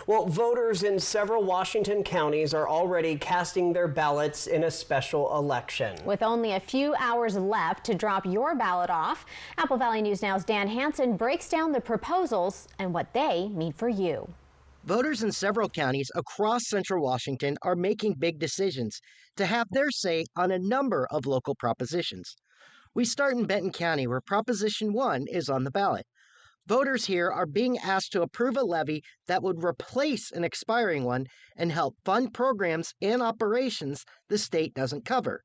Well, voters in several Washington counties are already casting their ballots in a special election. With only a few hours left to drop your ballot off, Apple Valley News Now's Dan Hansen breaks down the proposals and what they mean for you. Voters in several counties across central Washington are making big decisions to have their say on a number of local propositions. We start in Benton County, where Proposition 1 is on the ballot. Voters here are being asked to approve a levy that would replace an expiring one and help fund programs and operations the state doesn't cover.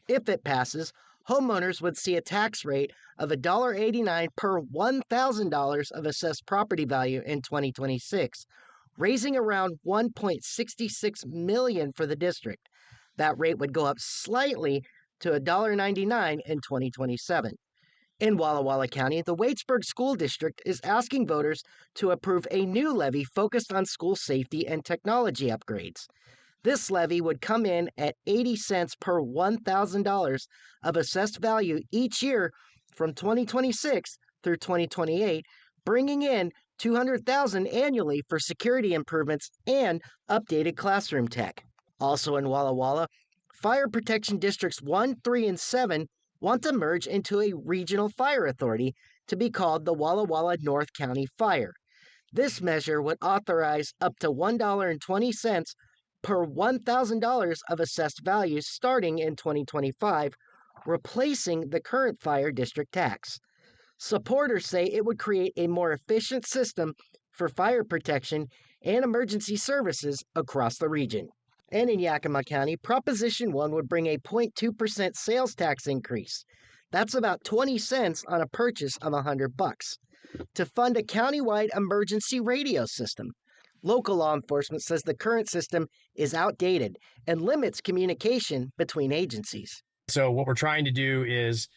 If it passes, homeowners would see a tax rate of $1.89 per $1,000 of assessed property value in 2026, raising around $1.66 million for the district. That rate would go up slightly to $1.99 in 2027. In Walla Walla County, the Waitsburg School District is asking voters to approve a new levy focused on school safety and technology upgrades. This levy would come in at 80 cents per $1,000 of assessed value each year from 2026 through 2028, bringing in $200,000 annually for security improvements and updated classroom tech. Also in Walla Walla, Fire Protection Districts 1, 3, and 7 want to merge into a regional fire authority to be called the Walla Walla North County Fire. This measure would authorize up to $1.20 per $1,000 of assessed values starting in 2025, replacing the current fire district tax. Supporters say it would create a more efficient system for fire protection and emergency services across the region. And in Yakima County, Proposition 1 would bring a 0.2% sales tax increase. That's about 20 cents on a purchase of $100 to fund a countywide emergency radio system. Local law enforcement says the current system is outdated and limits communication between agencies. So what we're trying to do is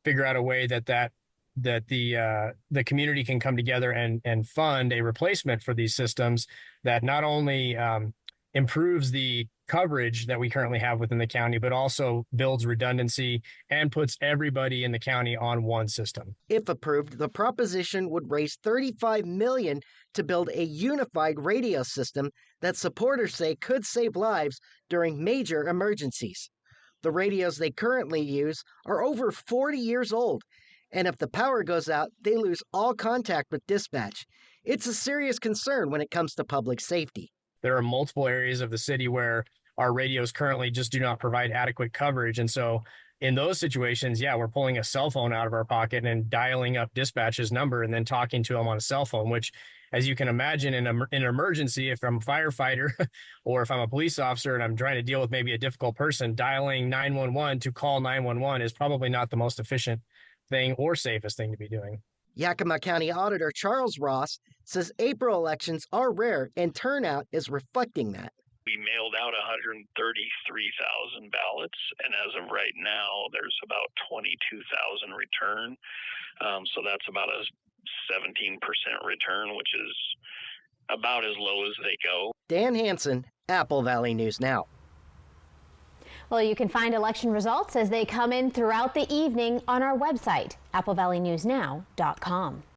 figure out a way that the community can come together and fund a replacement for these systems that not only improves the coverage that we currently have within the county, but also builds redundancy and puts everybody in the county on one system. If approved, the proposition would raise $35 million to build a unified radio system that supporters say could save lives during major emergencies. The radios they currently use are over 40 years old, and if the power goes out, they lose all contact with dispatch. It's a serious concern when it comes to public safety. There are multiple areas of the city where our radios currently just do not provide adequate coverage. And so in those situations, we're pulling a cell phone out of our pocket and dialing up dispatch's number and then talking to them on a cell phone, which, as you can imagine, in an emergency, if I'm a firefighter or if I'm a police officer and I'm trying to deal with maybe a difficult person, dialing 911 to call 911 is probably not the most efficient thing or safest thing to be doing. Yakima County Auditor Charles Ross says April elections are rare and turnout is reflecting that. We mailed out 133,000 ballots, and as of right now, there's about 22,000 return. So that's about a 17% return, which is about as low as they go. Dan Hansen, Apple Valley News Now. Well, you can find election results as they come in throughout the evening on our website, applvalleynewsnow.com.